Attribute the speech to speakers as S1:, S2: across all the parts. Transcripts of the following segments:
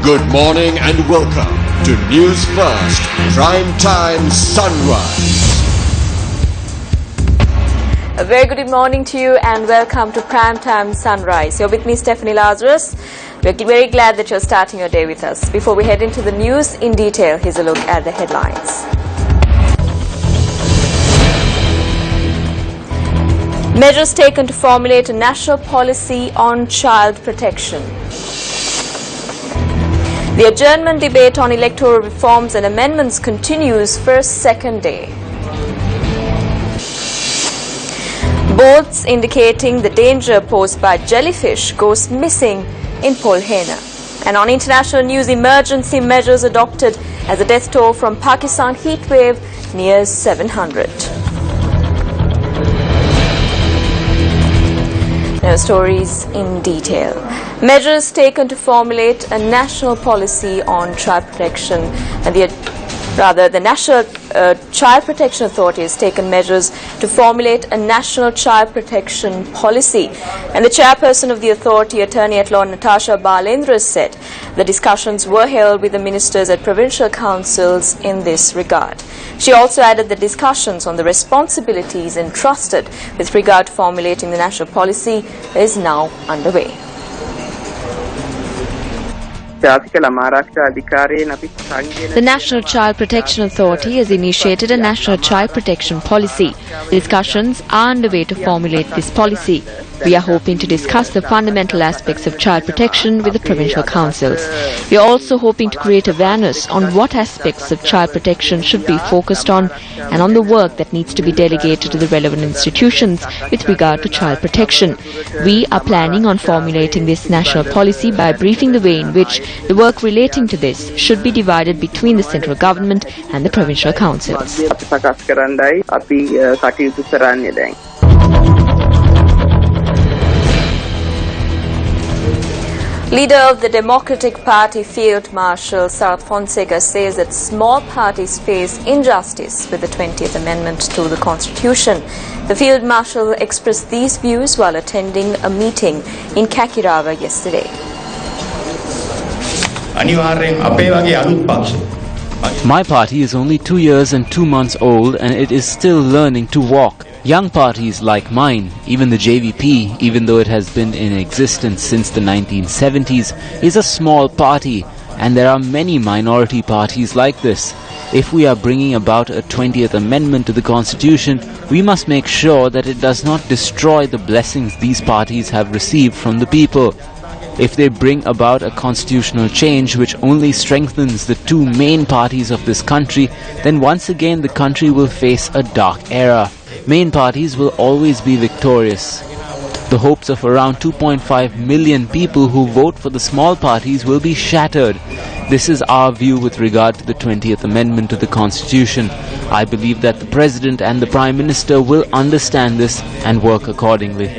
S1: Good morning and welcome to News First Prime Time Sunrise.
S2: A very good morning to you and welcome to Prime Time Sunrise. You're with me, Stephanie Lazarus. We're very glad that you're starting your day with us. Before we head into the news in detail, here's a look at the headlines. Measures taken to formulate a national policy on child protection. The adjournment debate on electoral reforms and amendments continues for a second day. Boats indicating the danger posed by jellyfish goes missing in Polhena. And on international news, emergency measures adopted as the death toll from Pakistan heatwave nears 700. Now, stories in detail. Measures taken to formulate a national policy on child protection, and the National Child Protection Authority has taken measures to formulate a national child protection policy. And the chairperson of the authority, Attorney-at-Law Natasha Balendra, said the discussions were held with the ministers at provincial councils in this regard. She also added that discussions on the responsibilities entrusted with regard to formulating the national policy is now underway.
S3: The National Child Protection Authority has initiated a national child protection policy. Discussions are underway to formulate this policy. We are hoping to discuss the fundamental aspects of child protection with the provincial councils. We are also hoping to create awareness on what aspects of child protection should be focused on and on the work that needs to be delegated to the relevant institutions with regard to child protection. We are planning on formulating this national policy by briefing the way in which the work relating to this should be divided between the central government and the provincial councils.
S2: Leader of the Democratic Party, Field Marshal Sarath Fonseca, says that small parties face injustice with the 20th Amendment to the Constitution. The Field Marshal expressed these views while attending a meeting in Kakirawa yesterday.
S4: My party is only 2 years and 2 months old and it is still learning to walk. Young parties like mine, even the JVP, even though it has been in existence since the 1970s, is a small party, and there are many minority parties like this. If we are bringing about a 20th Amendment to the Constitution, we must make sure that it does not destroy the blessings these parties have received from the people. If they bring about a constitutional change which only strengthens the two main parties of this country, then once again the country will face a dark era. Main parties will always be victorious. The hopes of around 2.5 million people who vote for the small parties will be shattered. This is our view with regard to the 20th Amendment to the Constitution. I believe that the President and the Prime Minister will understand this and work accordingly.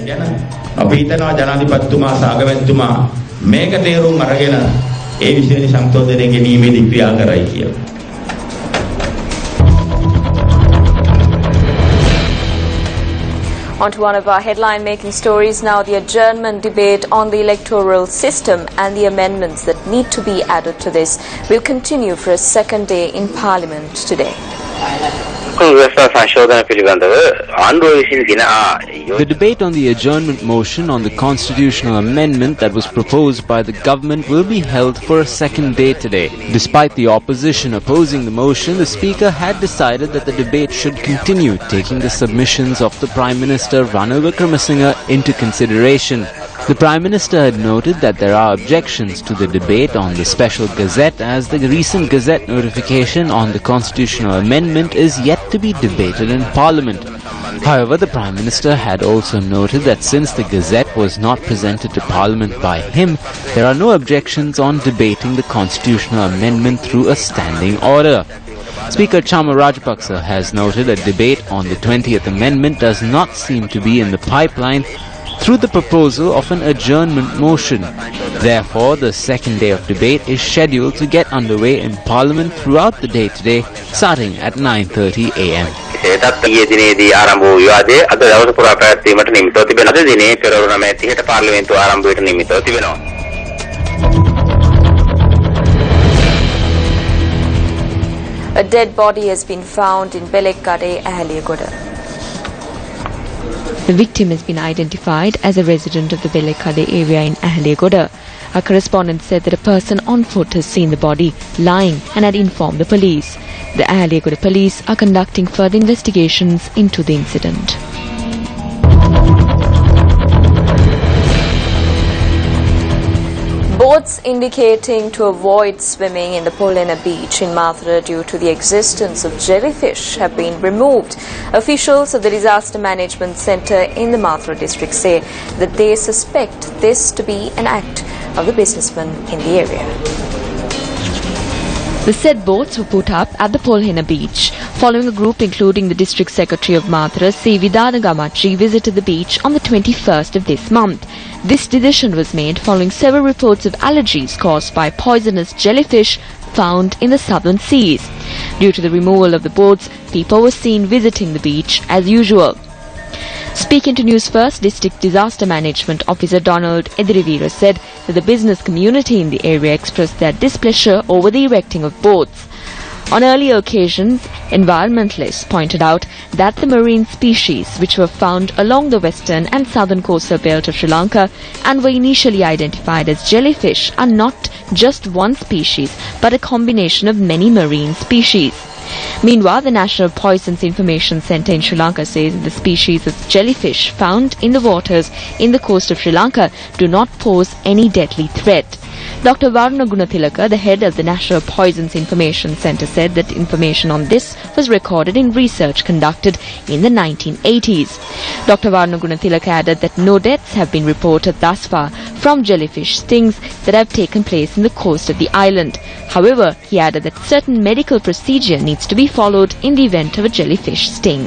S2: On to one of our headline-making stories now, the adjournment debate on the electoral system and the amendments that need to be added to this will continue for a second day in Parliament today.
S4: The debate on the adjournment motion on the constitutional amendment that was proposed by the government will be held for a second day today. Despite the opposition opposing the motion, the Speaker had decided that the debate should continue, taking the submissions of the Prime Minister Ranil Wickremesinghe into consideration. The Prime Minister had noted that there are objections to the debate on the Special Gazette, as the recent Gazette notification on the constitutional amendment is yet to be debated in Parliament. However, the Prime Minister had also noted that since the Gazette was not presented to Parliament by him, there are no objections on debating the constitutional amendment through a standing order. Speaker Chama Rajapaksa has noted a debate on the 20th Amendment does not seem to be in the pipeline through the proposal of an adjournment motion. Therefore, the second day of debate is scheduled to get underway in Parliament throughout the day today, starting at 9:30 a.m.
S2: A dead body has been found in Belekkade, Ahaliyagoda.
S3: The victim has been identified as a resident of the Belekkade area in Ahaliyagoda. Our correspondent said that a person on foot has seen the body lying and had informed the police. The Ahaliyagoda police are conducting further investigations into the incident.
S2: Boards indicating to avoid swimming in the Polhena beach in Mathura due to the existence of jellyfish have been removed. Officials of the Disaster Management Centre in the Mathura district say that they suspect this to be an act of the businessmen in the area.
S3: The said boats were put up at the Polhena beach following a group including the District Secretary of Mathura, C. Vidana Gamachi, visited the beach on the 21st of this month. This decision was made following several reports of allergies caused by poisonous jellyfish found in the southern seas. Due to the removal of the boats, people were seen visiting the beach as usual. Speaking to News First, District Disaster Management Officer Donald Edirivira said that the business community in the area expressed their displeasure over the erecting of boats. On earlier occasions, environmentalists pointed out that the marine species which were found along the western and southern coastal belt of Sri Lanka and were initially identified as jellyfish are not just one species but a combination of many marine species. Meanwhile, the National Poisons Information Centre in Sri Lanka says the species of jellyfish found in the waters in the coast of Sri Lanka do not pose any deadly threat. Dr. Varuna Gunathilaka, the head of the National Poisons Information Centre, said that information on this was recorded in research conducted in the 1980s. Dr. Varuna Gunathilaka added that no deaths have been reported thus far from jellyfish stings that have taken place in the coast of the island. However, he added that certain medical procedure needs to be followed in the event of a jellyfish sting.